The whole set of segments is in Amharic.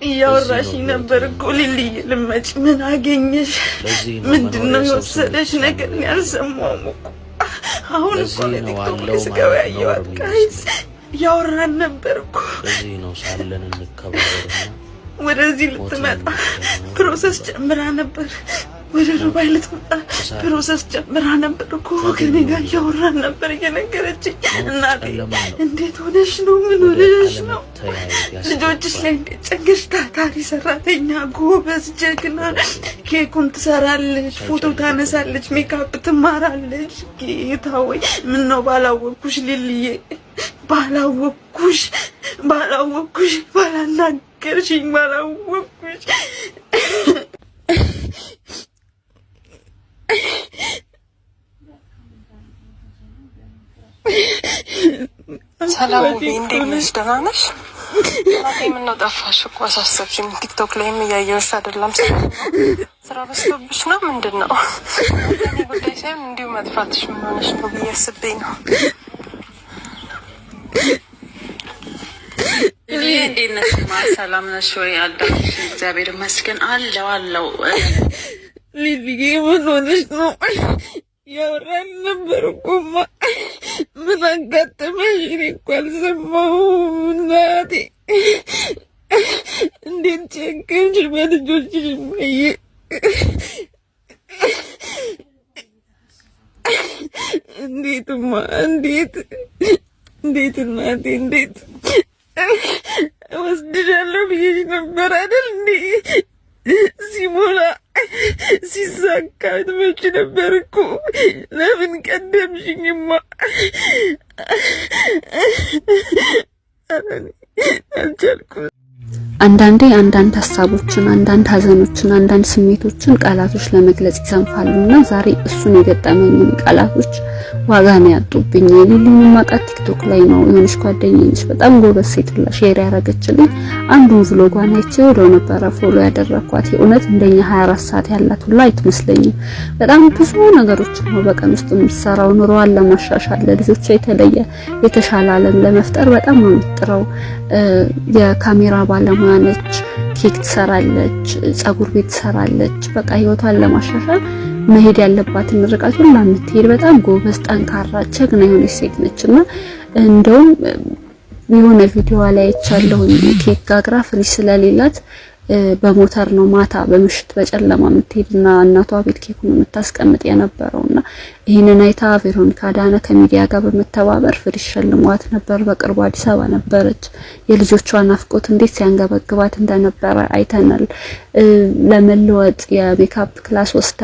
ያወራሽ ነበር እኮ ሊሊ ልመጭ ምን አገኘሽ ምንድነው የወሰደሽ ነገር ያልሰማው እኮ አሁን እኮ ቲክቶክ ላይ ስገባ ያየዋት ጋይስ ያወራን ነበር እኮ እዚህ ነው ሳለን እንከባበርና ወደዚህ ልትመጣ ፕሮሰስ ጀምራ ነበር ወደ ዱባይ ልትመጣ ፕሮሰስ ጀምራ ነበር እኮ ከኔ ጋር ያወራን ነበር እየነገረችኝ እናቴ እንዴት ሆነሽ ነው ምን ሆነሽ ነው ልጆችሽ ላይ ጨንገሽ ታታሪ ሰራተኛ ጎበዝ ጀግና ኬኩን ትሰራለች ፎቶ ታነሳለች ሜካፕ ትማራለች ጌታ ወይ ምን ነው ባላወኩሽ ሊልዬ ባላወኩሽ ባላናገርሽኝ ባላወኩሽ ሰላም እንዴት ነሽ? ደህና ነሽ? እናቴ ምን ነው ጠፋሽ እኮ አሳሰብሽኝ። ቲክቶክ ላይም እያየሁሽ አይደለም። ስራ በዝቶብሽ ነው ምንድነው? እኔ ጉዳይ ሳይሆን እንዲሁ መጥፋትሽ ምን ሆነሽ ነው ብዬ አስቤ ነው። እንዴት ነሽ? ሰላም ነሽ ወይ? አዳምሽ እግዚአብሔር ይመስገን አለው ሊሊ ምን ሆነሽ ነው? ያወራን ነበር እኮ ምን አጋጠመሽ? እኔ እኮ አልሰማሁም እናቴ። እንዴት ጨከንሽ በልጆችሽ? እንዴትማ እንዴት እናቴ እንዴት ወስድሻለሁ ብዬሽ ነበር አይደል እንዴ? ሲሞላ ሲሳካ ትመጪ ነበር እኮ ለምን ቀደምሽኝማ? አልቻልኩም። አንዳንድ ሀሳቦችን አንዳንድ ሀዘኖችን አንዳንድ ስሜቶችን ቃላቶች ለመግለጽ ይሰንፋሉና ዛሬ እሱን የገጠመኝን ቃላቶች ዋጋ ነው ያጡብኝ። ሊሊን ማቃት ቲክቶክ ላይ ነው የሆነች ጓደኛዬ በጣም ጎበዝ ሴት ሁላ ሼር ያረገችልኝ አንዱን ቭሎጓን አይቼ ወደ ነበረ ፎሎ ያደረኳት። የእውነት እንደኛ 24 ሰዓት ያላት ሁላ አይመስለኝም። በጣም ብዙ ነገሮች ነው በቀን ውስጥ የምትሰራው። ኑሮዋን ለማሻሻል ለልጆቿ የተሻለ ዓለም ለመፍጠር በጣም ነው የምትጥረው። የካሜራ ባለሙያ ነች። ኬክ ትሰራለች፣ ጸጉር ቤት ትሰራለች። በቃ ህይወቷን ለማሻሻል መሄድ ያለባትን ርቀት ሁሉ የምትሄድ በጣም ጎበዝ ጠንካራ ጀግና የሆነች ሴት ነችና እንደውም የሆነ ቪዲዮ ላይ አይቻለሁ ኬክ ጋግራ ፍሪጅ ስለሌላት በሞተር ነው ማታ በምሽት በጨለማ የምትሄድና እናቷ ቤት ኬኩን የምታስቀምጥ የነበረውና ይሄንን አይታ ቬሮኒካ ዳነ ከሚዲያ ጋር በመተባበር ፍሪጅ ሸልሟት ነበር። በቅርቡ አዲስ አበባ ነበረች። የልጆቿ ናፍቆት እንዴት ሲያንገበግባት እንደነበረ አይተናል። ለመለወጥ የሜካፕ ክላስ ወስዳ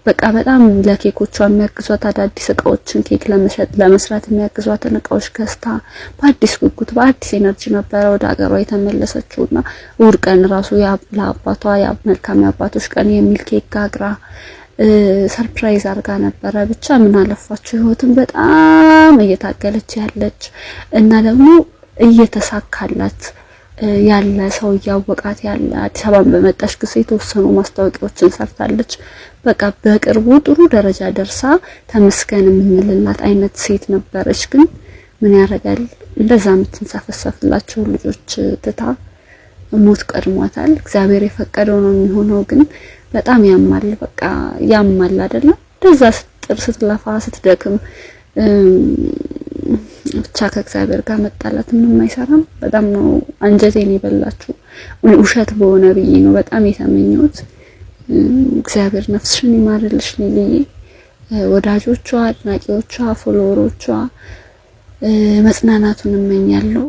በቃ በጣም ለኬኮቿ የሚያግዟት አዳዲስ እቃዎችን ኬክ ለመስራት የሚያግዟትን እቃዎች ገዝታ በአዲስ ጉጉት በአዲስ ኤነርጂ ነበረ ወደ ሀገሯ የተመለሰችውና እሑድ ቀን ራሱ ለአባቷ መልካም የአባቶች ቀን የሚል ኬክ ጋግራ ሰርፕራይዝ አርጋ ነበረ። ብቻ ምን አለፋችሁ ህይወትን በጣም እየታገለች ያለች እና ደግሞ እየተሳካላት ያለ ሰው ያወቃት ያለ አዲስ አበባን በመጣሽ ጊዜ የተወሰኑ ማስታወቂያዎችን ሰርታለች። በቃ በቅርቡ ጥሩ ደረጃ ደርሳ ተመስገን የምንልላት አይነት ሴት ነበረች። ግን ምን ያረጋል እንደዛ የምትንሳፈሰፍላቸው ልጆች ትታ ሞት ቀድሟታል። እግዚአብሔር የፈቀደው ነው የሚሆነው። ግን በጣም ያማል። በቃ ያማል አይደለ? እንደዛ ስትጥር ስትለፋ ስትደክም ብቻ ከእግዚአብሔር ጋር መጣላት ምንም አይሰራም። በጣም ነው አንጀቴን የበላችሁ። ውሸት በሆነ ብዬ ነው በጣም የተመኘሁት። እግዚአብሔር ነፍስሽን ይማርልሽ ሊሊ። ወዳጆቿ፣ አድናቂዎቿ፣ ፎሎወሮቿ መጽናናቱን እመኛለሁ።